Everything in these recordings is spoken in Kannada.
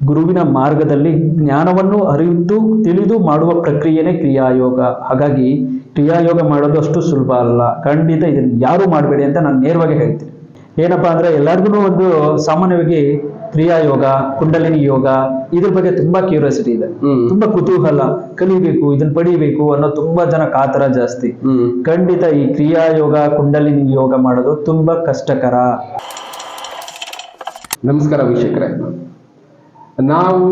ಗುರುವಿನ ಮಾರ್ಗದಲ್ಲಿ ಜ್ಞಾನವನ್ನು ಅರಿತು ತಿಳಿದು ಮಾಡುವ ಪ್ರಕ್ರಿಯೆನೇ ಕ್ರಿಯಾಯೋಗ. ಹಾಗಾಗಿ ಕ್ರಿಯಾಯೋಗ ಮಾಡೋದು ಅಷ್ಟು ಸುಲಭ ಅಲ್ಲ. ಖಂಡಿತ ಇದನ್ನು ಯಾರು ಮಾಡಬೇಡಿ ಅಂತ ನಾನು ನೇರವಾಗಿ ಹೇಳ್ತೀನಿ. ಏನಪ್ಪಾ ಅಂದ್ರೆ ಎಲ್ಲರಿಗೂ ಒಂದು ಸಾಮಾನ್ಯವಾಗಿ ಕ್ರಿಯಾಯೋಗ, ಕುಂಡಲಿನಿ ಯೋಗ ಇದ್ರ ಬಗ್ಗೆ ತುಂಬಾ ಕ್ಯೂರಿಯಾಸಿಟಿ ಇದೆ, ತುಂಬಾ ಕುತೂಹಲ, ಕಲಿಬೇಕು, ಇದನ್ನ ಪಡಿಬೇಕು ಅನ್ನೋ ತುಂಬಾ ಜನ ಕಾತರ ಜಾಸ್ತಿ. ಖಂಡಿತ ಈ ಕ್ರಿಯಾಯೋಗ, ಕುಂಡಲಿನಿ ಯೋಗ ಮಾಡೋದು ತುಂಬಾ ಕಷ್ಟಕರ. ನಮಸ್ಕಾರ ವೀಕ್ಷಕರೇ, ನಾವು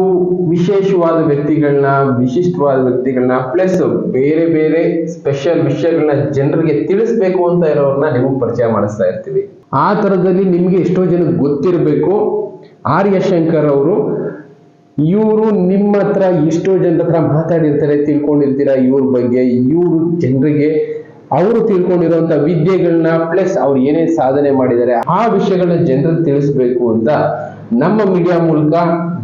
ವಿಶೇಷವಾದ ವ್ಯಕ್ತಿಗಳನ್ನ, ವಿಶಿಷ್ಟವಾದ ವ್ಯಕ್ತಿಗಳನ್ನ ಪ್ಲಸ್ ಬೇರೆ ಬೇರೆ ಸ್ಪೆಷಲ್ ವಿಷಯಗಳನ್ನ ಜನರಿಗೆ ತಿಳಿಸ್ಬೇಕು ಅಂತ ಇರೋರನ್ನ ನಿಮಗೆ ಪರಿಚಯ ಮಾಡಿಸ್ತಾ ಇರ್ತೀವಿ. ಆ ತರದಲ್ಲಿ ನಿಮ್ಗೆ ಎಷ್ಟೋ ಜನ ಗೊತ್ತಿರಬೇಕು, ಆರ್ಯ ಶಂಕರ್ ಅವರು. ಇವರು ನಿಮ್ಮ ಹತ್ರ ಎಷ್ಟೋ ಜನರ ಹತ್ರ ಮಾತಾಡಿರ್ತಾರೆ, ತಿಳ್ಕೊಂಡಿರ್ತೀರ ಇವ್ರ ಬಗ್ಗೆ. ಇವರು ಜನರಿಗೆ ಅವರು ತಿಳ್ಕೊಂಡಿರುವಂತ ವಿದ್ಯೆಗಳನ್ನ ಪ್ಲಸ್ ಅವ್ರು ಏನೇನ್ ಸಾಧನೆ ಮಾಡಿದ್ದಾರೆ ಆ ವಿಷಯಗಳನ್ನ ಜನರಿಗೆ ತಿಳಿಸ್ಬೇಕು ಅಂತ ನಮ್ಮ ಮೀಡಿಯಾ ಮೂಲಕ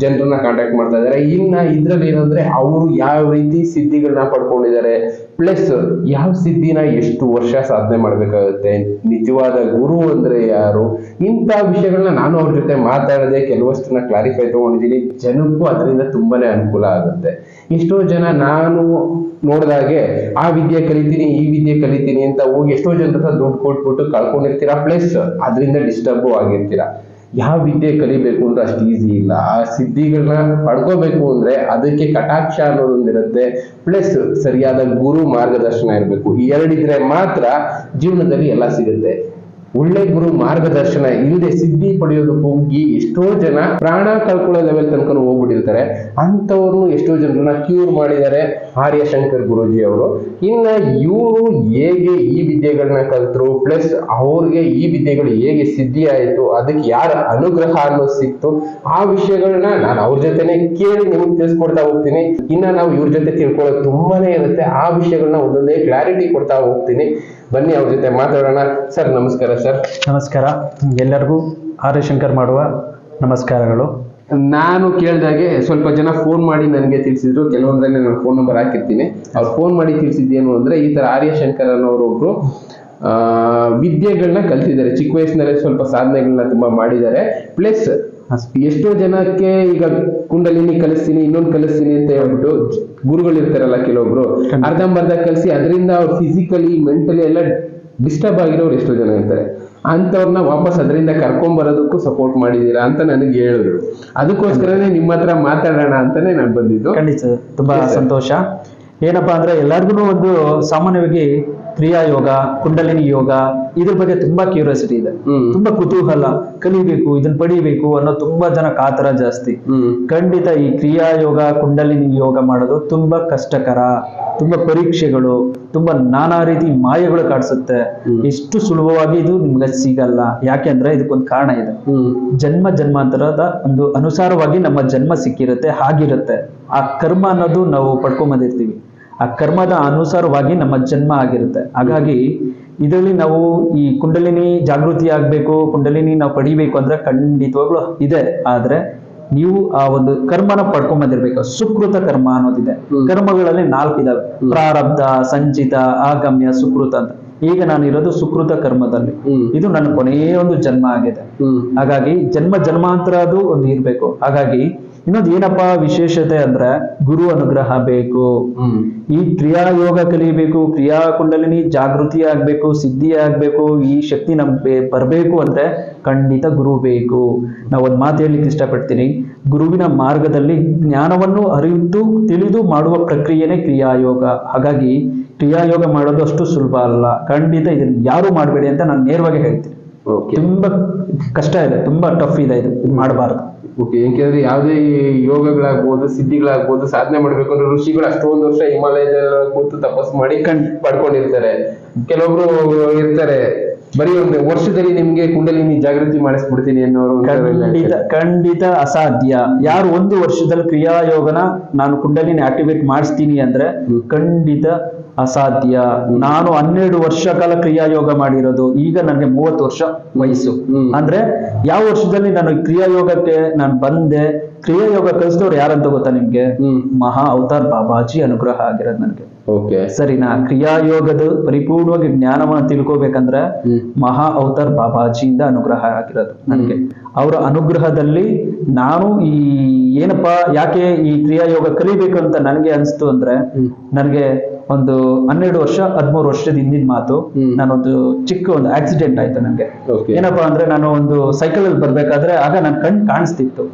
ಜನರನ್ನ ಕಾಂಟ್ಯಾಕ್ಟ್ ಮಾಡ್ತಾ ಇದ್ದಾರೆ. ಇನ್ನ ಇದ್ರಲ್ಲಿ ಏನಂದ್ರೆ ಅವರು ಯಾವ ರೀತಿ ಸಿದ್ಧಿಗಳನ್ನ ಪಡ್ಕೊಂಡಿದ್ದಾರೆ, ಪ್ಲಸ್ ಯಾವ ಸಿದ್ಧಿನ ಎಷ್ಟು ವರ್ಷ ಸಾಧನೆ ಮಾಡ್ಬೇಕಾಗುತ್ತೆ, ನಿಜವಾದ ಗುರು ಅಂದ್ರೆ ಯಾರು, ಇಂಥ ವಿಷಯಗಳನ್ನ ನಾನು ಅವ್ರ ಜೊತೆ ಮಾತಾಡದೆ ಕೆಲವಷ್ಟನ್ನ ಕ್ಲಾರಿಫೈ ತಗೊಂಡಿದ್ದೀನಿ. ಜನಕ್ಕೂ ಅದರಿಂದ ತುಂಬಾನೇ ಅನುಕೂಲ ಆಗುತ್ತೆ. ಎಷ್ಟೋ ಜನ ನಾನು ನೋಡಿದಾಗೆ ಆ ವಿದ್ಯೆ ಕಲಿತೀನಿ, ಈ ವಿದ್ಯೆ ಕಲಿತೀನಿ ಅಂತ ಹೋಗಿ ಎಷ್ಟೋ ಜನರ ಹತ್ರ ದುಡ್ಡು ಕೊಟ್ಬಿಟ್ಟು ಕಳ್ಕೊಂಡಿರ್ತೀರಾ, ಪ್ಲಸ್ ಅದರಿಂದ ಡಿಸ್ಟರ್ಬ್ ಆಗಿರ್ತೀರಾ. ಯಾವ ವಿದ್ಯೆ ಕಲಿಬೇಕು ಅಂದ್ರೆ ಅಷ್ಟು ಈಸಿ ಇಲ್ಲ. ಆ ಸಿದ್ಧಿಗಳನ್ನ ಪಡ್ಕೋಬೇಕು ಅಂದ್ರೆ ಅದಕ್ಕೆ ಕಟಾಕ್ಷ ಅನ್ನೋದೊಂದಿರುತ್ತೆ, ಪ್ಲಸ್ ಸರಿಯಾದ ಗುರು ಮಾರ್ಗದರ್ಶನ ಇರಬೇಕು. ಈ ಎರಡಿದ್ರೆ ಮಾತ್ರ ಜೀವನದಲ್ಲಿ ಎಲ್ಲ ಸಿಗುತ್ತೆ. ಒಳ್ಳೆ ಗುರು ಮಾರ್ಗದರ್ಶನ ಇಲ್ಲದೆ ಸಿದ್ಧಿ ಪಡೆಯೋದಕ್ಕೆ ಹೋಗಿ ಎಷ್ಟೋ ಜನ ಪ್ರಾಣ ಕಳ್ಕೊಳ್ಳೋ ಲೆವೆಲ್ ತನಕ ಹೋಗ್ಬಿಟ್ಟಿರ್ತಾರೆ. ಅಂತವ್ರನ್ನು ಎಷ್ಟೋ ಜನರನ್ನ ಕ್ಯೂರ್ ಮಾಡಿದ್ದಾರೆ ಆರ್ಯ ಶಂಕರ್ ಗುರೂಜಿ ಅವರು. ಇನ್ನ ಇವರು ಹೇಗೆ ಈ ವಿದ್ಯೆಗಳನ್ನ ಕಲ್ತರು, ಪ್ಲಸ್ ಅವ್ರಿಗೆ ಈ ವಿದ್ಯೆಗಳು ಹೇಗೆ ಸಿದ್ಧಿ ಆಯ್ತು, ಅದಕ್ಕೆ ಯಾರ ಅನುಗ್ರಹ ಅನ್ನೋದು ಸಿಕ್ತು, ಆ ವಿಷಯಗಳನ್ನ ನಾನು ಅವ್ರ ಜೊತೆನೆ ಕೇಳಿ ನಿಮ್ಗೆ ತಿಳಿಸ್ಕೊಡ್ತಾ ಹೋಗ್ತೀನಿ. ಇನ್ನ ನಾವು ಇವ್ರ ಜೊತೆ ತಿಳ್ಕೊಳ್ಳೋದು ತುಂಬಾನೇ ಇರುತ್ತೆ. ಆ ವಿಷಯಗಳನ್ನ ಒಂದೊಂದೇ ಕ್ಲಾರಿಟಿ ಕೊಡ್ತಾ ಹೋಗ್ತೀನಿ. ಬನ್ನಿ ಅವ್ರ ಜೊತೆ ಮಾತಾಡೋಣ. ಸರ್ ನಮಸ್ಕಾರ. ಸರ್ ನಮಸ್ಕಾರ. ಎಲ್ಲರಿಗೂ ಆರ್ಯ ಶಂಕರ್ ಮಾಡುವ ನಮಸ್ಕಾರಗಳು. ನಾನು ಕೇಳಿದಾಗೆ ಸ್ವಲ್ಪ ಜನ ಫೋನ್ ಮಾಡಿ ನನಗೆ ತಿಳಿಸಿದ್ರು. ಕೆಲವೊಂದ್ರಲ್ಲಿ ನಾನು ಫೋನ್ ನಂಬರ್ ಹಾಕಿರ್ತೀನಿ. ಅವ್ರು ಫೋನ್ ಮಾಡಿ ತಿಳಿಸಿದ್ದೇನು ಅಂದ್ರೆ, ಈ ತರ ಆರ್ಯ ಶಂಕರ್ ಅನ್ನೋರೊಬ್ರು ವಿದ್ಯೆಗಳನ್ನ ಕಲ್ತಿದ್ದಾರೆ. ಚಿಕ್ಕ ವಯಸ್ಸಿನಲ್ಲೇ ಸ್ವಲ್ಪ ಸಾಧನೆಗಳನ್ನ ತುಂಬಾ ಮಾಡಿದ್ದಾರೆ. ಪ್ಲಸ್ ಎಷ್ಟೋ ಜನಕ್ಕೆ ಈಗ ಕುಂಡಲಿನಿ ಕಲಿಸ್ತೀನಿ, ಇನ್ನೊಂದು ಕಲಿಸ್ತೀನಿ ಅಂತ ಹೇಳ್ಬಿಟ್ಟು ಗುರುಗಳು ಇರ್ತಾರಲ್ಲ ಕೆಲವೊಬ್ರು, ಅರ್ಧಂಬರ್ಧ ಕಲಿಸಿ ಅದರಿಂದ ಅವ್ರು ಫಿಸಿಕಲಿ ಮೆಂಟಲಿ ಎಲ್ಲ ಡಿಸ್ಟರ್ಬ್ ಆಗಿರೋರು ಎಷ್ಟೋ ಜನ ಇರ್ತಾರೆ. ಅಂತವ್ರನ್ನ ವಾಪಸ್ ಅದರಿಂದ ಕರ್ಕೊಂಡ್ ಬರೋದಕ್ಕೂ ಸಪೋರ್ಟ್ ಮಾಡಿದೀರಾ ಅಂತ ನನಗೆ ಹೇಳಿದ್ರು. ಅದಕ್ಕೋಸ್ಕರನೇ ನಿಮ್ಮ ಹತ್ರ ಮಾತಾಡೋಣ ಅಂತಾನೆ ನಾನು ಬಂದಿದ್ದು. ಖಂಡಿತ ತುಂಬಾ ಸಂತೋಷ. ಏನಪ್ಪಾ ಅಂದ್ರೆ ಎಲ್ಲರಿಗೂ ಒಂದು ಸಾಮಾನ್ಯವಾಗಿ ಕ್ರಿಯಾಯೋಗ, ಕುಂಡಲಿನಿ ಯೋಗ ಇದ್ರ ಬಗ್ಗೆ ತುಂಬಾ ಕ್ಯೂರಿಯಾಸಿಟಿ ಇದೆ, ತುಂಬಾ ಕುತೂಹಲ, ಕಲಿಬೇಕು, ಇದನ್ನ ಪಡಿಬೇಕು ಅನ್ನೋ ತುಂಬಾ ಜನ ಕಾತರ ಜಾಸ್ತಿ. ಖಂಡಿತ ಈ ಕ್ರಿಯಾಯೋಗ, ಕುಂಡಲಿನಿ ಯೋಗ ಮಾಡೋದು ತುಂಬಾ ಕಷ್ಟಕರ. ತುಂಬಾ ಪರೀಕ್ಷೆಗಳು, ತುಂಬಾ ನಾನಾ ರೀತಿ ಮಾಯೆಗಳು ಕಾಣಿಸುತ್ತೆ. ಎಷ್ಟು ಸುಲಭವಾಗಿ ಇದು ನಿಮ್ಗೆ ಸಿಗಲ್ಲ. ಯಾಕೆಂದ್ರೆ ಇದಕ್ಕೊಂದು ಕಾರಣ ಇದೆ. ಜನ್ಮ ಜನ್ಮಾಂತರದ ಒಂದು ಅನುಸಾರವಾಗಿ ನಮ್ಮ ಜನ್ಮ ಸಿಕ್ಕಿರುತ್ತೆ, ಹಾಗಿರುತ್ತೆ. ಆ ಕರ್ಮ ಅನ್ನೋದು ನಾವು ಪಡ್ಕೊಂಡ್ ಬಂದಿರ್ತೀವಿ. ಆ ಕರ್ಮದ ಅನುಸಾರವಾಗಿ ನಮ್ಮ ಜನ್ಮ ಆಗಿರುತ್ತೆ. ಹಾಗಾಗಿ ಇದರಲ್ಲಿ ನಾವು ಈ ಕುಂಡಲಿನಿ ಜಾಗೃತಿ ಆಗ್ಬೇಕು, ಕುಂಡಲಿನಿ ನಾವು ಪಡಿಬೇಕು ಅಂದ್ರೆ ಖಂಡಿತವಾಗ್ಲೂ ಇದೆ. ಆದ್ರೆ ನೀವು ಆ ಒಂದು ಕರ್ಮನ ಪಡ್ಕೊಂಡ್ ಬಂದಿರ್ಬೇಕು. ಸುಕೃತ ಕರ್ಮ ಅನ್ನೋದಿದೆ. ಕರ್ಮಗಳಲ್ಲಿ 4 ಇದಾವೆ: ಪ್ರಾರಬ್ಧ, ಸಂಚಿತ, ಆಗಮ್ಯ, ಸುಕೃತ ಅಂತ. ಈಗ ನಾನು ಇರೋದು ಸುಕೃತ ಕರ್ಮದಲ್ಲಿ. ಇದು ನನ್ನ ಕೊನೆಯ ಒಂದು ಜನ್ಮ ಆಗಿದೆ. ಹಾಗಾಗಿ ಜನ್ಮ ಜನ್ಮಾಂತರ ಅದು ಒಂದು ಇರ್ಬೇಕು. ಹಾಗಾಗಿ ಇನ್ನೊಂದು ಏನಪ್ಪಾ ವಿಶೇಷತೆ ಅಂದ್ರೆ ಗುರು ಅನುಗ್ರಹ ಬೇಕು. ಈ ಕ್ರಿಯಾಯೋಗ ಕಲಿಬೇಕು, ಕ್ರಿಯಾ ಕುಂಡಲಿನಿ ಜಾಗೃತಿ ಆಗ್ಬೇಕು, ಸಿದ್ಧಿ ಆಗ್ಬೇಕು, ಈ ಶಕ್ತಿ ನಮ್ಗೆ ಬರ್ಬೇಕು ಅಂದ್ರೆ ಖಂಡಿತ ಗುರು ಬೇಕು. ನಾವು ಒಂದ್ ಮಾತು ಹೇಳಲಿಕ್ಕೆ ಇಷ್ಟಪಡ್ತೀನಿ. ಗುರುವಿನ ಮಾರ್ಗದಲ್ಲಿ ಜ್ಞಾನವನ್ನು ಅರಿತು ತಿಳಿದು ಮಾಡುವ ಪ್ರಕ್ರಿಯೆನೇ ಕ್ರಿಯಾಯೋಗ. ಹಾಗಾಗಿ ಕ್ರಿಯಾಯೋಗ ಮಾಡೋದು ಅಷ್ಟು ಸುಲಭ ಅಲ್ಲ. ಖಂಡಿತ ಇದನ್ನ ಯಾರು ಮಾಡಬೇಡಿ ಅಂತ ನಾನು ನೇರವಾಗಿ ಹೇಳ್ತೀನಿ. ತುಂಬಾ ಕಷ್ಟ ಇದೆ, ತುಂಬಾ ಟಫ್ ಇದೆ, ಇದು ಮಾಡಬಾರ್ದು. ಓಕೆ, ಯಾಕೆಂದ್ರೆ ಯಾವುದೇ ಯೋಗಗಳಾಗ್ಬೋದು, ಸಿದ್ಧಿಗಳಾಗ್ಬೋದು, ಸಾಧನೆ ಮಾಡ್ಬೇಕು ಅಂದ್ರೆ ಋಷಿಗಳು ಅಷ್ಟೊಂದು ವರ್ಷ ಹಿಮಾಲಯದ ಕೂತು ತಪಸ್ಸು ಮಾಡಿ ಪಡ್ಕೊಂಡಿರ್ತಾರೆ. ಕೆಲವೊಬ್ರು ಇರ್ತಾರೆ ಬರೀ ಒಂದು ವರ್ಷದಲ್ಲಿ ನಿಮ್ಗೆ ಕುಂಡಲಿನಿ ಜಾಗೃತಿ ಮಾಡಿಸ್ಬಿಡ್ತೀನಿ ಅನ್ನೋರು. ಖಂಡಿತ ಅಸಾಧ್ಯ. ಯಾರು 1 ವರ್ಷದಲ್ಲಿ ಕ್ರಿಯಾಯೋಗನ ನಾನು ಕುಂಡಲಿನಿ ಆಕ್ಟಿವೇಟ್ ಮಾಡಿಸ್ತೀನಿ ಅಂದ್ರೆ ಖಂಡಿತ ಅಸಾಧ್ಯ. ನಾನು 12 ವರ್ಷ ಕಾಲ ಕ್ರಿಯಾಯೋಗ ಮಾಡಿರೋದು. ಈಗ ನನಗೆ 30 ವರ್ಷ ವಯಸ್ಸು. ಅಂದ್ರೆ ಯಾವ ವರ್ಷದಲ್ಲಿ ನಾನು ಕ್ರಿಯಾಯೋಗಕ್ಕೆ ನಾನು ಬಂದೆ, ಕ್ರಿಯಾಯೋಗ ಕಲಿಸಿದವ್ರು ಯಾರಂತ ಗೊತ್ತಾ ನಿಮ್ಗೆ? ಮಹಾ ಅವತಾರ್ ಬಾಬಾಜಿ ಅನುಗ್ರಹ ಆಗಿರೋದು ನನಗೆ. ಓಕೆ. ಸರಿನಾ? ಕ್ರಿಯಾಯೋಗದ ಪರಿಪೂರ್ಣವಾಗಿ ಜ್ಞಾನವನ್ನು ತಿಳ್ಕೋಬೇಕಂದ್ರೆ ಮಹಾ ಅವತಾರ್ ಬಾಬಾಜಿಯಿಂದ ಅನುಗ್ರಹ ಆಗಿರೋದು ನನಗೆ. ಅವರ ಅನುಗ್ರಹದಲ್ಲಿ ನಾನು ಈ ಏನಪ್ಪಾ ಯಾಕೆ ಈ ಕ್ರಿಯಾಯೋಗ ಕಲಿಬೇಕು ಅಂತ ನನಗೆ ಅನಿಸ್ತು ಅಂದ್ರೆ, ನನಗೆ ಒಂದು 12 ವರ್ಷ 13 ವರ್ಷದ ಹಿಂದಿನ ಮಾತು. ನಾನೊಂದು ಚಿಕ್ಕ ಒಂದು ಆಕ್ಸಿಡೆಂಟ್ ಆಯ್ತು ನನಗೆ. ಏನಪ್ಪಾ ಅಂದ್ರೆ, ನಾನು ಒಂದು ಸೈಕಲ್ ಅಲ್ಲಿ ಬರ್ಬೇಕಾದ್ರೆ ಆಗ ನನ್ನ ಕಣ್ಣು ಕಾಣಿಸ್ತಿತ್ತು,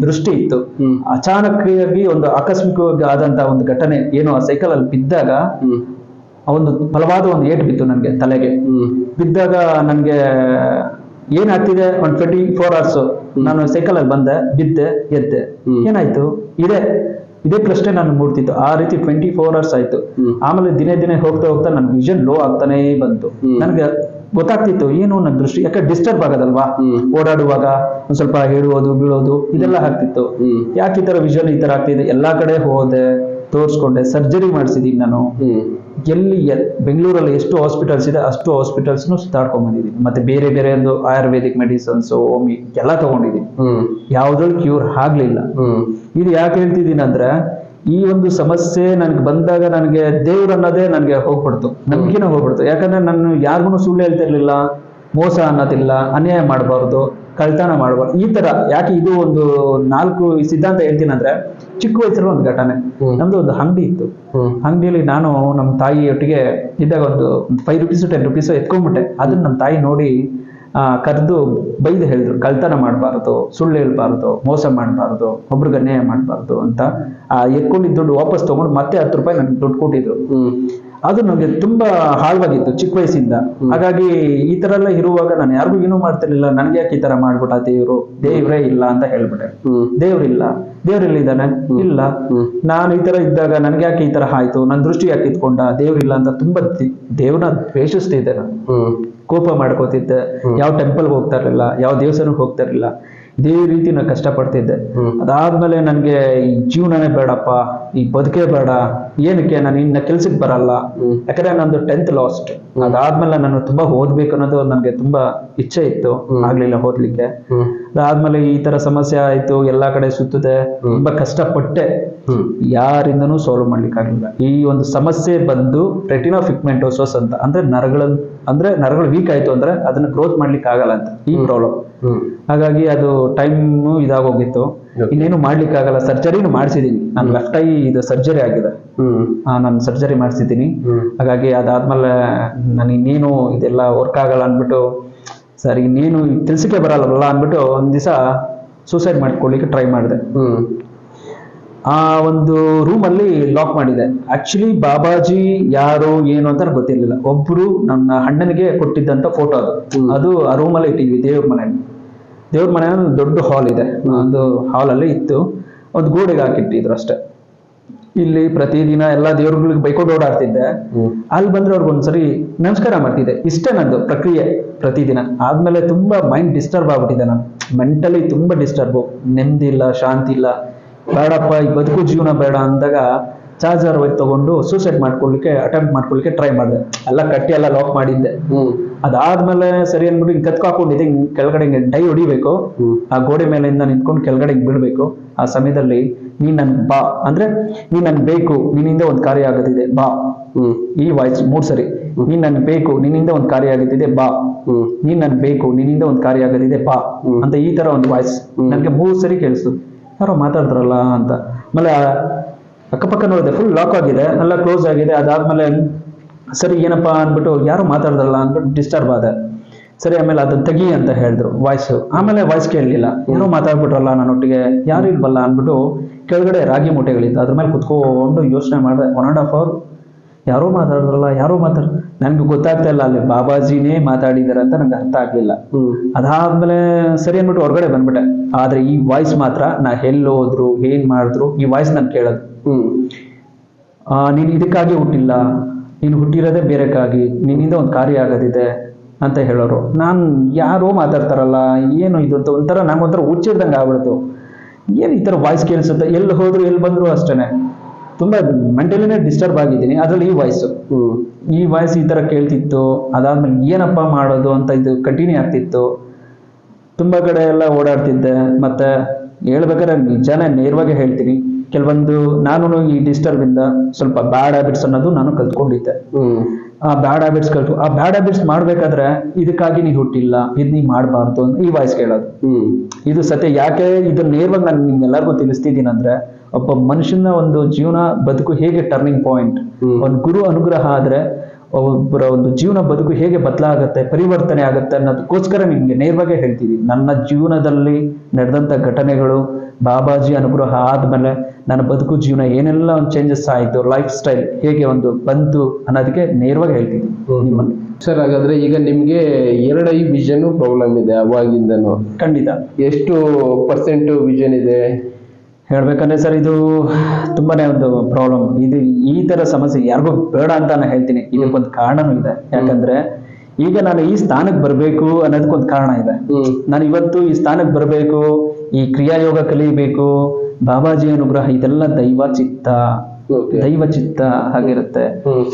ದೃಷ್ಟಿ ಇತ್ತು. ಅಚಾನಕ್ಕಾಗಿ ಒಂದು ಆಕಸ್ಮಿಕವಾಗಿ ಆದಂತ ಒಂದು ಘಟನೆ ಏನು, ಆ ಸೈಕಲ್ ಅಲ್ಲಿ ಬಿದ್ದಾಗ ಒಂದು ಬಲವಾದ ಒಂದು ಏಟು ಬಿತ್ತು ನನಗೆ ತಲೆಗೆ. ಬಿದ್ದಾಗ ನನಗೆ ಏನಾಗ್ತಿದೆ, ಒಂದು 24 hours ನಾನು ಸೈಕಲ್ ಅಲ್ಲಿ ಬಂದೆ, ಬಿದ್ದೆ, ಎದ್ದೆ, ಏನಾಯ್ತು, ಇದೇ ಪ್ರಶ್ನೆ ನಾನು ಮೂಡ್ತಿತ್ತು. ಆ ರೀತಿ 24 hours ಆಯ್ತು. ಆಮೇಲೆ ದಿನೇ ದಿನೇ ಹೋಗ್ತಾ ಹೋಗ್ತಾ ನನ್ನ ವಿಷನ್ ಲೋ ಆಗ್ತಾನೆ ಬಂತು. ನನಗೆ ಗೊತ್ತಾಗ್ತಿತ್ತು ಏನು ನನ್ನ ದೃಷ್ಟಿ ಯಾಕೆ ಡಿಸ್ಟರ್ಬ್ ಆಗೋದಲ್ವಾ, ಓಡಾಡುವಾಗ ಒಂದ್ ಸ್ವಲ್ಪ ಹೇಳುವುದು ಬೀಳೋದು ಇದೆಲ್ಲ ಆಗ್ತಿತ್ತು. ಯಾಕೆ ಈ ತರ ವಿಷನ್ ಈ ತರ ಆಗ್ತಿದೆ, ಎಲ್ಲಾ ಕಡೆ ಹೋದೆ, ತೋರಿಸ್ಕೊಂಡೆ, ಸರ್ಜರಿ ಮಾಡಿಸಿದೀನಿ ನಾನು. ಎಲ್ಲಿ ಬೆಂಗಳೂರಲ್ಲಿ ಎಷ್ಟು ಹಾಸ್ಪಿಟಲ್ಸ್ ಇದೆ ಅಷ್ಟು ಹಾಸ್ಪಿಟಲ್ಸ್ ಸುತ್ತಾಡ್ಕೊಂಡ್ ಬಂದಿದ್ದೀನಿ. ಮತ್ತೆ ಬೇರೆ ಬೇರೆ ಒಂದು ಆಯುರ್ವೇದಿಕ್ ಮೆಡಿಸಿನ್ಸ್, ಹೋಮಿ ಎಲ್ಲ ತಗೊಂಡಿದ್ದೀನಿ. ಯಾವ್ದ್ರಲ್ಲಿ ಕ್ಯೂರ್ ಆಗ್ಲಿಲ್ಲ. ಇದು ಯಾಕೆ ಹೇಳ್ತಿದ್ದೀನಿ ಅಂದ್ರೆ, ಈ ಒಂದು ಸಮಸ್ಯೆ ನನ್ಗೆ ಬಂದಾಗ ನನಗೆ ದೇವ್ರು ಅನ್ನೋದೇ ನನಗೆ ಹೋಗ್ಬಿಡ್ತು, ನಂಬಿಕೆನ ಹೋಗ್ಬಿಡ್ತು. ಯಾಕಂದ್ರೆ ನಾನು ಯಾರಿಗೂ ಸುಳ್ಳು ಹೇಳ್ತಿರ್ಲಿಲ್ಲ, ಮೋಸ ಅನ್ನೋದಿಲ್ಲ, ಅನ್ಯಾಯ ಮಾಡಬಾರ್ದು, ಕಳ್ತನ ಮಾಡಬಾರ್ದು, ಈ ತರ. ಯಾಕೆ ಇದು ಒಂದು 4 ಸಿದ್ಧಾಂತ ಹೇಳ್ತೀನಿ ಅಂದ್ರೆ, ಚಿಕ್ಕ ವಯಸ್ಸಲ್ಲಿ ಒಂದು ಘಟನೆ. ನಮ್ದು ಒಂದು ಅಂಗಡಿ ಇತ್ತು. ಅಂಗಡಿಯಲ್ಲಿ ನಾನು ನಮ್ಮ ತಾಯಿಯೊಟ್ಟಿಗೆ ಇದ್ದಾಗ ಒಂದು 5 rupees 10 rupees ಎತ್ಕೊಂಡ್ಬಿಟ್ಟೆ. ಅದನ್ನ ನಮ್ಮ ತಾಯಿ ನೋಡಿ ಕರೆದು ಬೈದು ಹೇಳಿದ್ರು, ಕಳ್ತನ ಮಾಡಬಾರ್ದು, ಸುಳ್ಳು ಹೇಳ್ಬಾರ್ದು, ಮೋಸ ಮಾಡಬಾರ್ದು, ಒಬ್ರಿಗೆ ಅನ್ಯಾಯ ಮಾಡಬಾರ್ದು ಅಂತ. ಎತ್ಕೊಂಡಿದ್ದ ದುಡ್ಡು ವಾಪಸ್ ತಗೊಂಡು ಮತ್ತೆ 10 ರೂಪಾಯಿ ನನಗೆ ದುಡ್ಡು ಕೊಟ್ಟಿದ್ರು. ಅದು ನನಗೆ ತುಂಬಾ ಹಾಳವಾಗಿತ್ತು ಚಿಕ್ಕ ವಯಸ್ಸಿಂದ. ಹಾಗಾಗಿ ಈ ತರ ಎಲ್ಲ ಇರುವಾಗ ನಾನು ಯಾರಿಗೂ ಏನೂ ಮಾಡ್ತಿರ್ಲಿಲ್ಲ. ನನ್ಗೆ ಯಾಕೆ ಈ ತರ ಮಾಡ್ಬಿಟ್ಟ ದೇವ್ರೇ ಇಲ್ಲ ಅಂತ ಹೇಳ್ಬಿಟ್ಟೆ. ದೇವ್ರಿಲ್ಲಿದ್ದಾನೆ ಇಲ್ಲ. ನಾನು ಈ ತರ ಇದ್ದಾಗ ನನ್ಗೆ ಯಾಕೆ ಈ ತರ ಆಯ್ತು, ನನ್ನ ದೃಷ್ಟಿ ಯಾಕೆ ಇಟ್ಕೊಂಡ, ದೇವ್ರಿಲ್ಲ ಅಂತ ತುಂಬಾ ದೇವ್ರನ್ನ ದ್ವೇಷಿಸ್ತಿದ್ದೆ ನಾನು, ಕೋಪ ಮಾಡ್ಕೋತಿದ್ದೆ. ಯಾವ ಟೆಂಪಲ್ಗೆ ಹೋಗ್ತಾ ಇರ್ಲಿಲ್ಲ, ಯಾವ ದೇವಸ್ಥಾನಕ್ಕೆ ಹೋಗ್ತಾ ಇರ್ಲಿಲ್ಲ. ಇದೇ ರೀತಿ ನಾನು ಕಷ್ಟಪಡ್ತಿದ್ದೆ. ಅದಾದ್ಮೇಲೆ ನನ್ಗೆ ಈ ಜೀವನನೇ ಬೇಡಪ್ಪ, ಈ ಬದುಕೇ ಬೇಡ, ಏನಕ್ಕೆ ನಾನು ಇನ್ನ ಕೆಲ್ಸಕ್ಕೆ ಬರಲ್ಲ. ಯಾಕಂದ್ರೆ ನಂದು 10th ಲಾಸ್ಟ್. ಅದಾದ್ಮೇಲೆ ನಾನು ತುಂಬಾ ಓದ್ಬೇಕು ಅನ್ನೋದು ನನ್ಗೆ ತುಂಬಾ ಇಚ್ಛೆ ಇತ್ತು, ಆಗ್ಲಿಲ್ಲ ಓದ್ಲಿಕ್ಕೆ. ಅದಾದ್ಮೇಲೆ ಈ ತರ ಸಮಸ್ಯೆ ಆಯ್ತು, ಎಲ್ಲಾ ಕಡೆ ಸುತ್ತದೆ, ತುಂಬಾ ಕಷ್ಟಪಟ್ಟೆ, ಯಾರಿಂದನೂ ಸಾಲ್ವ್ ಮಾಡ್ಲಿಕ್ಕೆ ಆಗ್ಲಿಲ್ಲ. ಈ ಒಂದು ಸಮಸ್ಯೆ ಬಂದು ರೆಟಿನಾ ಪಿಗ್ಮೆಂಟೋಸಸ್ ಅಂತ, ನರಗಳು ವೀಕ್ ಆಯ್ತು ಅಂದ್ರೆ ಅದನ್ನ ಗ್ರೋತ್ ಮಾಡ್ಲಿಕ್ಕೆ ಆಗಲ್ಲ ಅಂತ, ಈ ಪ್ರಾಬ್ಲಮ್. ಹಾಗಾಗಿ ಅದು ಟೈಮ್ ಇದಾಗೋಗಿತ್ತು, ಇನ್ನೇನು ಮಾಡ್ಲಿಕ್ಕೆ ಆಗಲ್ಲ. ಸರ್ಜರಿನೂ ಮಾಡಿಸಿದೀನಿ, ನಾನು ಲೆಫ್ಟ್ ಐ ಇದು ಸರ್ಜರಿ ಆಗಿದೆ, ನಾನು ಸರ್ಜರಿ ಮಾಡಿಸಿದ್ದೀನಿ. ಹಾಗಾಗಿ ಅದಾದ್ಮೇಲೆ ನಾನು ಇನ್ನೇನು ಇದೆಲ್ಲ ವರ್ಕ್ ಆಗಲ್ಲ ಅಂದ್ಬಿಟ್ಟು, ಸರಿ ಇನ್ನೇನು ಕೆಲ್ಸಕ್ಕೆ ಬರಲ್ಲವಲ್ಲ ಅಂದ್ಬಿಟ್ಟು ಒಂದ್ ದಿವಸ ಸೂಸೈಡ್ ಮಾಡ್ಕೊಳ್ಳಿಕ್ಕೆ ಟ್ರೈ ಮಾಡಿದೆ. ಆ ಒಂದು ರೂಮ್ ಅಲ್ಲಿ ಲಾಕ್ ಮಾಡಿದೆ. ಆಕ್ಚುಲಿ ಬಾಬಾಜಿ ಯಾರು ಏನು ಅಂತ ನನಗೆ ಗೊತ್ತಿರ್ಲಿಲ್ಲ. ಒಬ್ರು ನನ್ನ ಅಣ್ಣನಿಗೆ ಕೊಟ್ಟಿದ್ದಂತ ಫೋಟೋ ಅದು ಆ ರೂಮ್ ಅಲ್ಲಿ ಇಟ್ಟಿದ್ವಿ. ದೇವ್ರ ಮನೆ ದೊಡ್ಡ ಹಾಲ್ ಇದೆ, ಒಂದು ಹಾಲ್ ಅಲ್ಲಿ ಇತ್ತು. ಒಂದು ಗೋಡೆಗೆ ಹಾಕಿಟ್ಟಿದ್ರು ಅಷ್ಟೇ. ಇಲ್ಲಿ ಪ್ರತಿದಿನ ಎಲ್ಲಾ ದೇವ್ರಗಳಿಗೆ ಬೈಕೊಂಡು ಓಡಾಡ್ತಿದ್ದೆ. ಅಲ್ಲಿ ಬಂದ್ರೆ ಅವ್ರಿಗೊಂದ್ಸರಿ ನಮಸ್ಕಾರ ಮಾಡ್ತಿದ್ದೆ. ಇಷ್ಟೇ ನಂದು ಪ್ರಕ್ರಿಯೆ ಪ್ರತಿದಿನ. ಆದ್ಮೇಲೆ ತುಂಬಾ ಮೈಂಡ್ ಡಿಸ್ಟರ್ಬ್ ಆಗ್ಬಿಟ್ಟಿದೆ, ನಾನು ಮೆಂಟಲಿ ತುಂಬಾ ಡಿಸ್ಟರ್ಬ್, ನೆಮ್ಮದಿ ಇಲ್ಲ, ಶಾಂತಿ ಇಲ್ಲ. ಬೇಡಪ್ಪ ಈ ಬದುಕು ಜೀವನ ಬೇಡ ಅಂದಾಗ ಚಾರ್ಜರ್ ವೈಟ್ ತಗೊಂಡು ಸೂಸೈಡ್ ಅಟೆಂಪ್ಟ್ ಮಾಡ್ಕೊಳ್ಳಿಕ್ಕೆ ಟ್ರೈ ಮಾಡಿದೆ. ಎಲ್ಲ ಕಟ್ಟಿ ಎಲ್ಲ ಲಾಕ್ ಮಾಡಿದ್ದೆ. ಅದಾದ್ಮೇಲೆ ಸರಿ ಅನ್ಬಿಟ್ಟು ಹಿಂಗೆ ಕತ್ಕಾಕೊಂಡಿದ್ದೆ. ಕೆಳಗಡೆ ಹಿಂಗೆ ಡೈ ಹೊಡಿಬೇಕು, ಆ ಗೋಡೆ ಮೇಲಿಂದ ನಿಂತ್ಕೊಂಡು ಕೆಳಗಡೆ ಹಿಂಗೆ ಬೀಳ್ಬೇಕು. ಆ ಸಮಯದಲ್ಲಿ ನೀನ್ ನನ್ ಬಾ ಅಂದ್ರೆ, ನೀನ್ ನನ್ ಬೇಕು, ನಿನ್ನಿಂದ ಒಂದ್ ಕಾರ್ಯ ಆಗುತ್ತಿದೆ ಬಾ. ಈ ವಾಯ್ಸ್ 3 ಸರಿ. ನೀನ್ ನನ್ ಬೇಕು, ನಿನ್ನಿಂದ ಒಂದ್ ಕಾರ್ಯ ಆಗುತ್ತಿದೆ ಬಾ. ನೀನ್ ನನ್ ಬೇಕು, ನಿನ್ನಿಂದ ಒಂದ್ ಕಾರ್ಯ ಆಗುತ್ತಿದೆ ಬಾ ಅಂತ ಈ ತರ ಒಂದು ವಾಯ್ಸ್ ನನ್ಗೆ 3 ಸರಿ ಕೇಳಿಸ್ತು. ಯಾರೋ ಮಾತಾಡ್ತಾರಲ್ಲ ಅಂತ. ಆಮೇಲೆ ಅಕ್ಕಪಕ್ಕ ನೋಡಿದೆ, ಫುಲ್ ಲಾಕ್ ಆಗಿದೆ, ಎಲ್ಲ ಕ್ಲೋಸ್ ಆಗಿದೆ. ಅದಾದ್ಮೇಲೆ ಸರಿ ಏನಪ್ಪಾ ಅಂದ್ಬಿಟ್ಟು ಯಾರು ಮಾತಾಡ್ದಲ್ಲ ಅಂದ್ಬಿಟ್ಟು ಡಿಸ್ಟರ್ಬ್ ಆದೆ. ಸರಿ ಆಮೇಲೆ ಅದನ್ನ ತೆಗಿ ಅಂತ ಹೇಳಿದ್ರು ವಾಯ್ಸ್. ಆಮೇಲೆ ವಾಯ್ಸ್ ಕೇಳಲಿಲ್ಲ, ಏನೋ ಮಾತಾಡ್ಬಿಟ್ರಲ್ಲ ನನ್ನೊಟ್ಟಿಗೆ, ಯಾರು ಇಲ್ವಲ್ಲ ಅಂದ್ಬಿಟ್ಟು ಕೆಳಗಡೆ ರಾಗಿ ಮೂಟೆಗಳಿತ್ತು, ಅದ್ರ ಮೇಲೆ ಕುತ್ಕೊಂಡು ಯೋಚನೆ ಮಾಡಿದೆ 1.5 hour. ಯಾರೋ ಮಾತಾಡಿದ್ರಲ್ಲ, ನನ್ಗೆ ಗೊತ್ತಾಗ್ತಾ ಇಲ್ಲ ಅಲ್ಲಿ ಬಾಬಾಜಿನೇ ಮಾತಾಡಿದಾರೆ ಅಂತ ನಂಗೆ ಅರ್ಥ ಆಗ್ಲಿಲ್ಲ. ಅದಾದ್ಮೇಲೆ ಸರಿ ಅಂದ್ಬಿಟ್ಟು ಹೊರಗಡೆ ಬಂದ್ಬಿಟ್ಟೆ. ಆದ್ರೆ ಈ ವಾಯ್ಸ್ ಮಾತ್ರ ನಾ ಎಲ್ಲೋದ್ರು ಏನ್ ಮಾಡಿದ್ರು ಈ ವಾಯ್ಸ್ ನನ್ ಕೇಳೋದು. ನೀನ್ ಇದಕ್ಕಾಗಿ ಹುಟ್ಟಿಲ್ಲ, ನೀನು ಹುಟ್ಟಿರೋದೇ ಬೇರೆಕ್ಕಾಗಿ, ನಿನ್ನಿಂದ ಒಂದು ಕಾರ್ಯ ಆಗೋದಿದೆ ಅಂತ ಹೇಳೋರು. ನಾನ್ ಯಾರೋ ಮಾತಾಡ್ತಾರಲ್ಲ, ಏನು ಇದು ಅಂತ ಒಂಥರ ನಂಗೊಂಥರ ಹುಚ್ಚಿಡ್ದಂಗೆ ಆಗ್ಬಿಡ್ತು. ಏನ್ ಈ ತರ ವಾಯ್ಸ್ ಕೇಳಿಸುತ್ತೆ, ಎಲ್ಲಿ ಹೋದ್ರು ಎಲ್ಲಿ ಬಂದ್ರು ಅಷ್ಟೇನೆ. ತುಂಬಾ ಮೆಂಟಲಿನೇ ಡಿಸ್ಟರ್ಬ್ ಆಗಿದ್ದೀನಿ. ಅದ್ರಲ್ಲಿ ಈ ವಾಯ್ಸ್ ಈ ತರ ಕೇಳ್ತಿತ್ತು. ಅದಾದ್ಮೇಲೆ ಏನಪ್ಪಾ ಮಾಡೋದು ಅಂತ ಇದು ಕಂಟಿನ್ಯೂ ಆಗ್ತಿತ್ತು. ತುಂಬಾ ಕಡೆ ಎಲ್ಲ ಓಡಾಡ್ತಿದ್ದೆ. ಮತ್ತೆ ಹೇಳ್ಬೇಕಾದ್ರೆ ನಿಜಾನೇ ನೇರವಾಗಿ ಹೇಳ್ತೀನಿ, ಕೆಲವೊಂದು ನಾನು ಈ ಡಿಸ್ಟರ್ಬ್ ಇಂದ ಸ್ವಲ್ಪ ಬ್ಯಾಡ್ ಹ್ಯಾಬಿಟ್ಸ್ ಅನ್ನೋದು ನಾನು ಕಲ್ತ್ಕೊಂಡಿದ್ದೆ. ಆ ಬ್ಯಾಡ್ ಹ್ಯಾಬಿಟ್ಸ್ ಮಾಡ್ಬೇಕಾದ್ರೆ ಇದಕ್ಕಾಗಿ ನೀ ಹುಟ್ಟಿಲ್ಲ, ಇದ್ ನೀ ಮಾಡಬಾರ್ದು ಅಂತ ಈ ವಾಯ್ಸ್ ಕೇಳೋದು. ಇದು ಸತ್ಯ. ಯಾಕೆ ಇದನ್ನ ನೇರವಾಗಿ ನಾನು ನಿಮ್ಗೆಲ್ಲರಿಗೂ ತಿಳಿಸ್ತಿದ್ದೀನಿ ಅಂದ್ರೆ, ಒಬ್ಬ ಮನುಷ್ಯನ ಒಂದು ಜೀವನ ಬದುಕು ಹೇಗೆ ಟರ್ನಿಂಗ್ ಪಾಯಿಂಟ್, ಒಂದು ಗುರು ಅನುಗ್ರಹ ಆದ್ರೆ ಒಬ್ಬರ ಒಂದು ಜೀವನ ಬದುಕು ಹೇಗೆ ಬದಲಾಗತ್ತೆ, ಪರಿವರ್ತನೆ ಆಗುತ್ತೆ ಅನ್ನೋದಕ್ಕೋಸ್ಕರ ನಿಮ್ಗೆ ನೇರವಾಗಿ ಹೇಳ್ತೀವಿ. ನನ್ನ ಜೀವನದಲ್ಲಿ ನಡೆದಂತ ಘಟನೆಗಳು, ಬಾಬಾಜಿ ಅನುಗ್ರಹ ಆದ್ಮೇಲೆ ನನ್ನ ಬದುಕು ಜೀವನ ಏನೆಲ್ಲ ಒಂದು ಚೇಂಜಸ್ ಆಯ್ತು, ಲೈಫ್ ಸ್ಟೈಲ್ ಹೇಗೆ ಒಂದು ಬಂತು ಅನ್ನೋದಕ್ಕೆ ನೇರವಾಗಿ ಹೇಳ್ತೀವಿ ನಿಮ್ಮಲ್ಲಿ. ಸರ್, ಹಾಗಾದ್ರೆ ಈಗ ನಿಮ್ಗೆ 2 ಐ ವಿಷನ್ ಪ್ರಾಬ್ಲಮ್ ಇದೆ ಅವಾಗಿಂದನು. ಖಂಡಿತ. ಎಷ್ಟು % ವಿಷನ್ ಇದೆ ಹೇಳ್ಬೇಕಂದ್ರೆ ಸರ್, ಇದು ತುಂಬಾನೇ ಒಂದು ಪ್ರಾಬ್ಲಮ್. ಇದು ಈ ತರ ಸಮಸ್ಯೆ ಯಾರಿಗೂ ಬೇಡ ಅಂತ ನಾನು ಹೇಳ್ತೀನಿ. ಇದಕ್ಕೊಂದು ಕಾರಣನೂ ಇದೆ. ಯಾಕಂದ್ರೆ ಈಗ ನಾನು ಈ ಸ್ಥಾನಕ್ಕೆ ಬರಬೇಕು ಅನ್ನೋದಕ್ಕೊಂದು ಕಾರಣ ಇದೆ. ನಾನು ಇವತ್ತು ಈ ಸ್ಥಾನಕ್ಕೆ ಬರಬೇಕು, ಈ ಕ್ರಿಯಾಯೋಗ ಕಲಿಬೇಕು, ಬಾಬಾಜಿ ಅನುಗ್ರಹ, ಇದೆಲ್ಲ ದೈವ ಚಿತ್ತ ಆಗಿರುತ್ತೆ.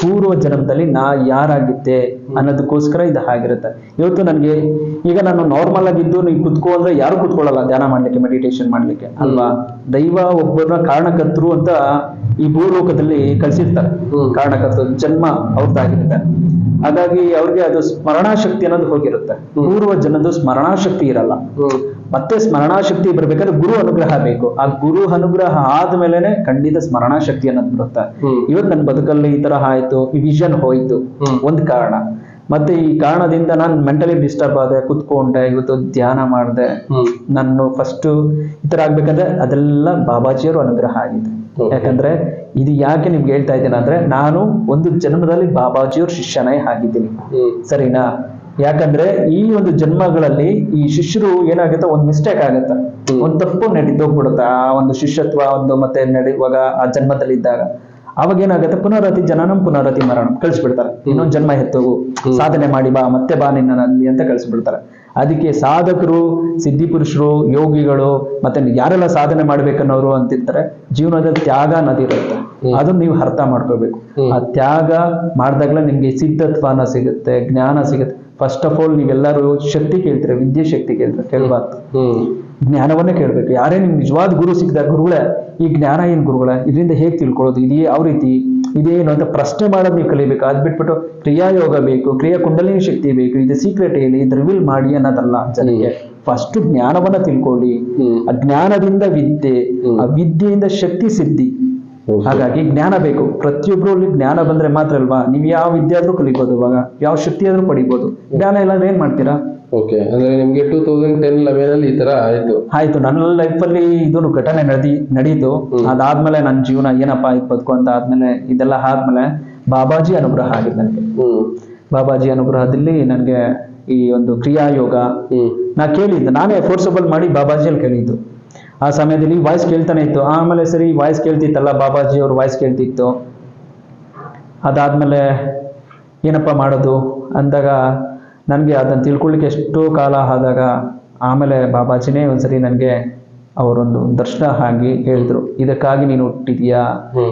ಪೂರ್ವ ಜನ್ಮದಲ್ಲಿ ನಾ ಯಾರಾಗಿದ್ದೆ ಅನ್ನೋದಕ್ಕೋಸ್ಕರ ಇದು ಆಗಿರುತ್ತೆ. ಇವತ್ತು ನನಗೆ ಈಗ ನಾನು ನಾರ್ಮಲ್ ಆಗಿದ್ದು ನೀವು ಕುತ್ಕೋ ಅಂದ್ರೆ ಯಾರು ಕುತ್ಕೊಳ್ಳಲ್ಲ ಧ್ಯಾನ ಮಾಡ್ಲಿಕ್ಕೆ, ಮೆಡಿಟೇಷನ್ ಮಾಡ್ಲಿಕ್ಕೆ ಅಲ್ವಾ. ದೈವ ಒಬ್ಬರನ್ನ ಕಾರಣಕರ್ತರು ಅಂತ ಈ ಭೂಲೋಕದಲ್ಲಿ ಕಳ್ಸಿರ್ತಾರೆ. ಕಾರಣಕರ್ತರು ಜನ್ಮ ಅವ್ರದ್ದಾಗಿರುತ್ತೆ. ಹಾಗಾಗಿ ಅವ್ರಿಗೆ ಅದು ಸ್ಮರಣಾಶಕ್ತಿ ಅನ್ನೋದು ಹೋಗಿರುತ್ತೆ. ಪೂರ್ವ ಜನ್ಮದ ಸ್ಮರಣಾಶಕ್ತಿ ಇರಲ್ಲ. ಮತ್ತೆ ಸ್ಮರಣಾಶಕ್ತಿ ಬರ್ಬೇಕಾದ್ರೆ ಗುರು ಅನುಗ್ರಹ ಬೇಕು. ಆ ಗುರು ಅನುಗ್ರಹ ಆದ್ಮೇಲೆನೆ ಖಂಡಿತ ಸ್ಮರಣಾಶಕ್ತಿ ಅನ್ನೋದು ಬರುತ್ತೆ. ಇವತ್ತು ನನ್ನ ಬದುಕಲ್ಲಿ ಈ ತರ ಆಯ್ತು, ಈ ವಿಷನ್ ಹೋಯ್ತು, ಒಂದ್ ಕಾರಣ. ಮತ್ತೆ ಈ ಕಾರಣದಿಂದ ನಾನು ಮೆಂಟಲಿ ಡಿಸ್ಟರ್ಬ್ ಆದೆ, ಕುತ್ಕೊಂಡೆ, ಇವತ್ತು ಧ್ಯಾನ ಮಾಡಿದೆ. ನಾನು ಫಸ್ಟ್ ಈ ತರ ಆಗ್ಬೇಕಂದ್ರೆ ಅದೆಲ್ಲ ಬಾಬಾಜಿಯವರು ಅನುಗ್ರಹ ಆಗಿದೆ. ಯಾಕಂದ್ರೆ ಇದು ಯಾಕೆ ನಿಮ್ಗೆ ಹೇಳ್ತಾ ಇದ್ದೇನೆ ಅಂದ್ರೆ, ನಾನು ಒಂದು ಜನ್ಮದಲ್ಲಿ ಬಾಬಾಜಿಯವ್ರ ಶಿಷ್ಯನೇ ಆಗಿದ್ದೀನಿ, ಸರಿನಾ. ಯಾಕಂದ್ರೆ ಈ ಒಂದು ಜನ್ಮಗಳಲ್ಲಿ ಈ ಶಿಷ್ಯರು ಏನಾಗುತ್ತೆ, ಒಂದ್ ಮಿಸ್ಟೇಕ್ ಆಗುತ್ತೆ, ಒಂದ್ ತಪ್ಪು ನಡೆದೋಗ್ಬಿಡುತ್ತೆ. ಆ ಒಂದು ಶಿಷ್ಯತ್ವ ಒಂದು ಮತ್ತೆ ನಡೆಯುವಾಗ ಆ ಜನ್ಮದಲ್ಲಿ ಇದ್ದಾಗ ಅವಾಗ ಏನಾಗುತ್ತೆ, ಪುನರತಿ ಜನನಂ ಪುನರತಿ ಮರಣಂ ಕಳಿಸ್ಬಿಡ್ತಾರೆ. ಇನ್ನೊಂದು ಜನ್ಮ ಎತ್ತೋಗು, ಸಾಧನೆ ಮಾಡಿ ಬಾ, ಮತ್ತೆ ಬಾ ನಿನ್ನಲ್ಲಿ ಅಂತ ಕಳಿಸ್ಬಿಡ್ತಾರೆ. ಅದಕ್ಕೆ ಸಾಧಕರು, ಸಿದ್ಧಿ ಪುರುಷರು, ಯೋಗಿಗಳು ಮತ್ತೆ ಯಾರೆಲ್ಲ ಸಾಧನೆ ಮಾಡ್ಬೇಕನ್ನೋರು ಅಂತಿರ್ತಾರೆ, ಜೀವನದಲ್ಲಿ ತ್ಯಾಗ ಅನ್ನೋದು ಇರುತ್ತೆ. ಅದನ್ನ ನೀವು ಅರ್ಥ ಮಾಡ್ಕೋಬೇಕು. ಆ ತ್ಯಾಗ ಮಾಡಿದಾಗಲೇ ನಿಮ್ಗೆ ಸಿದ್ಧತ್ವನ ಸಿಗುತ್ತೆ, ಜ್ಞಾನ ಸಿಗುತ್ತೆ. ಫಸ್ಟ್ ಆಫ್ ಆಲ್ ನೀವೆಲ್ಲರೂ ಶಕ್ತಿ ಕೇಳ್ತೀರ, ವಿದ್ಯೆ ಶಕ್ತಿ ಕೇಳ್ತೀರ, ಕೇಳಬಾರ್ದು. ಜ್ಞಾನವನ್ನೇ ಕೇಳ್ಬೇಕು. ಯಾರೇ ನಿಮ್ಗೆ ನಿಜವಾದ ಗುರು ಸಿಕ್ಕಿದಾಗ, ಗುರುಗಳೇ ಈ ಜ್ಞಾನ ಏನ್ ಗುರುಗಳೇ, ಇದರಿಂದ ಹೇಗೆ ತಿಳ್ಕೊಳ್ಳೋದು, ಇದೇ ಯಾವ ರೀತಿ ಇದೇನು ಅಂತ ಪ್ರಶ್ನೆ ಮಾಡೋದು ನೀವು ಕಲಿಬೇಕು. ಅದ್ ಬಿಟ್ಬಿಟ್ಟು ಕ್ರಿಯಾಯೋಗ ಬೇಕು, ಕ್ರಿಯಾ ಕುಂಡಲಿನಿ ಶಕ್ತಿ ಬೇಕು, ಇದು ಸೀಕ್ರೆಟ್ ಹೇಳಿ, ಇದು ರಿವೀಲ್ ಮಾಡಿ ಅನ್ನೋದಲ್ಲ ಜನಕ್ಕೆ. ಫಸ್ಟ್ ಜ್ಞಾನವನ್ನ ತಿಳ್ಕೊಳ್ಳಿ. ಆ ಜ್ಞಾನದಿಂದ ವಿದ್ಯೆ, ಆ ವಿದ್ಯೆಯಿಂದ ಶಕ್ತಿ ಸಿದ್ಧಿ. ಹಾಗಾಗಿ ಜ್ಞಾನ ಬೇಕು. ಪ್ರತಿಯೊಬ್ಬರಲ್ಲಿ ಜ್ಞಾನ ಬಂದ್ರೆ ಮಾತ್ರ ಅಲ್ವಾ ನೀವು ಯಾವ ವಿದ್ಯೆ ಆದ್ರೂ ಕಲಿಬಹುದು, ಇವಾಗ ಯಾವ ಶಕ್ತಿ ಆದ್ರೂ ಪಡಿಬಹುದು. ಜ್ಞಾನ ಇಲ್ಲ ಏನ್ ಮಾಡ್ತೀರಾ? ಓಕೆ, ಅಂದ್ರೆ ನಿಮ್ಗೆ 2010-11 ಈ ತರ ಆಯ್ತು. ನನ್ನ ಲೈಫ್ ಅಲ್ಲಿ ಇದೊಂದು ಘಟನೆ ನಡೀತು. ಅದಾದ್ಮೇಲೆ ನನ್ನ ಜೀವನ ಏನಪ್ಪಾ ಬದುಕು ಅಂತ ಆದ್ಮೇಲೆ, ಇದೆಲ್ಲ ಆದ್ಮೇಲೆ ಬಾಬಾಜಿ ಅನುಗ್ರಹ ಆಗಿದೆ ನನಗೆ. ಬಾಬಾಜಿ ಅನುಗ್ರಹದಲ್ಲಿ ನನಗೆ ಈ ಒಂದು ಕ್ರಿಯಾಯೋಗ ನಾ ಕೇಳಿದ್ದು, ನಾನೇ ಫೋರ್ಸಬಲ್ ಮಾಡಿ ಬಾಬಾಜಿಯಲ್ಲಿ ಕೇಳಿದ್ದು. ಆ ಸಮಯದಲ್ಲಿ ವಾಯ್ಸ್ ಕೇಳ್ತಾನೆ ಇತ್ತು. ಆಮೇಲೆ ಸರಿ ವಾಯ್ಸ್ ಕೇಳ್ತಿತ್ತಲ್ಲ, ಬಾಬಾಜಿ ಅವ್ರ ವಾಯ್ಸ್ ಕೇಳ್ತಿತ್ತು. ಅದಾದ್ಮೇಲೆ ಏನಪ್ಪಾ ಮಾಡೋದು ಅಂದಾಗ ನನಗೆ ಅದನ್ನು ತಿಳ್ಕೊಳ್ಳಿಕ್ಕೆ ಎಷ್ಟೋ ಕಾಲ ಆದಾಗ, ಆಮೇಲೆ ಬಾಬಾಜಿನೇ ಒಂದ್ಸರಿ ನನಗೆ ಅವರೊಂದು ದರ್ಶನ ಆಗಿ ಹೇಳಿದ್ರು, ಇದಕ್ಕಾಗಿ ನೀನು ಹುಟ್ಟಿದ್ಯಾ,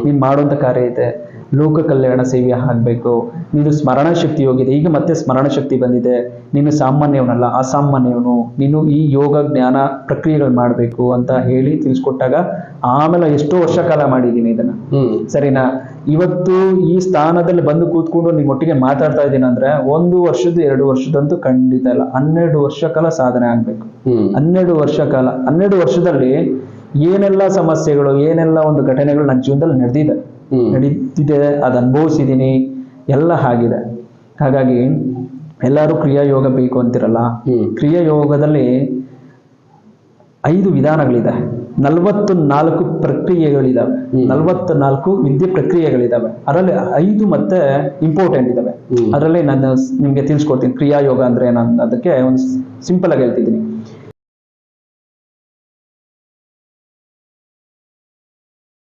ನೀನ್ ಮಾಡುವಂತ ಕಾರ್ಯ ಇದೆ, ಲೋಕ ಕಲ್ಯಾಣ ಸೇವೆ ಆಗ್ಬೇಕು, ನೀನು ಸ್ಮರಣ ಶಕ್ತಿ ಹೋಗಿದೆ, ಈಗ ಮತ್ತೆ ಸ್ಮರಣ ಶಕ್ತಿ ಬಂದಿದೆ, ನೀನು ಸಾಮಾನ್ಯವನಲ್ಲ ಅಸಾಮಾನ್ಯವನು, ನೀನು ಈ ಯೋಗ ಜ್ಞಾನ ಪ್ರಕ್ರಿಯೆಗಳು ಮಾಡಬೇಕು ಅಂತ ಹೇಳಿ ತಿಳಿಸ್ಕೊಟ್ಟಾಗ, ಆಮೇಲೆ ಎಷ್ಟೋ ವರ್ಷ ಕಾಲ ಮಾಡಿದ್ದೀನಿ ಇದನ್ನ, ಸರಿನಾ. ಇವತ್ತು ಈ ಸ್ಥಾನದಲ್ಲಿ ಬಂದು ಕೂತ್ಕೊಂಡು ನಿಮ್ಮ ಒಟ್ಟಿಗೆ ಮಾತಾಡ್ತಾ ಇದ್ದೀನಿ ಅಂದ್ರೆ 1 ವರ್ಷದ 2 ವರ್ಷದಂತೂ ಖಂಡಿತ ಇಲ್ಲ, 12 ವರ್ಷ ಕಾಲ ಸಾಧನೆ ಆಗ್ಬೇಕು. 12 ವರ್ಷ ಕಾಲ, 12 ವರ್ಷದಲ್ಲಿ ಏನೆಲ್ಲ ಸಮಸ್ಯೆಗಳು, ಏನೆಲ್ಲ ಒಂದು ಘಟನೆಗಳು ನನ್ನ ಜೀವನದಲ್ಲಿ ನಡೀತಿದೆ, ಅದು ಅನುಭವಿಸಿದೀನಿ, ಎಲ್ಲ ಆಗಿದೆ. ಹಾಗಾಗಿ ಎಲ್ಲರೂ ಕ್ರಿಯಾಯೋಗ ಬೇಕು ಅಂತಿರಲ್ಲ, ಕ್ರಿಯಾಯೋಗದಲ್ಲಿ 5 ವಿಧಾನಗಳಿದೆ, 44 ಪ್ರಕ್ರಿಯೆಗಳಿದಾವೆ, 44 ವಿದ್ಯೆ ಪ್ರಕ್ರಿಯೆಗಳಿದಾವೆ. ಅದರಲ್ಲಿ 5 ಮತ್ತೆ ಇಂಪಾರ್ಟೆಂಟ್ ಇದಾವೆ. ಅದರಲ್ಲಿ ನಾನು ನಿಮ್ಗೆ ತಿಳಿಸ್ಕೊಡ್ತೀನಿ ಕ್ರಿಯಾಯೋಗ ಅಂದ್ರೆ ಏನಂತ. ಅದಕ್ಕೆ ಒಂದು ಸಿಂಪಲ್ ಆಗಿ ಹೇಳ್ತಿದ್ದೀನಿ.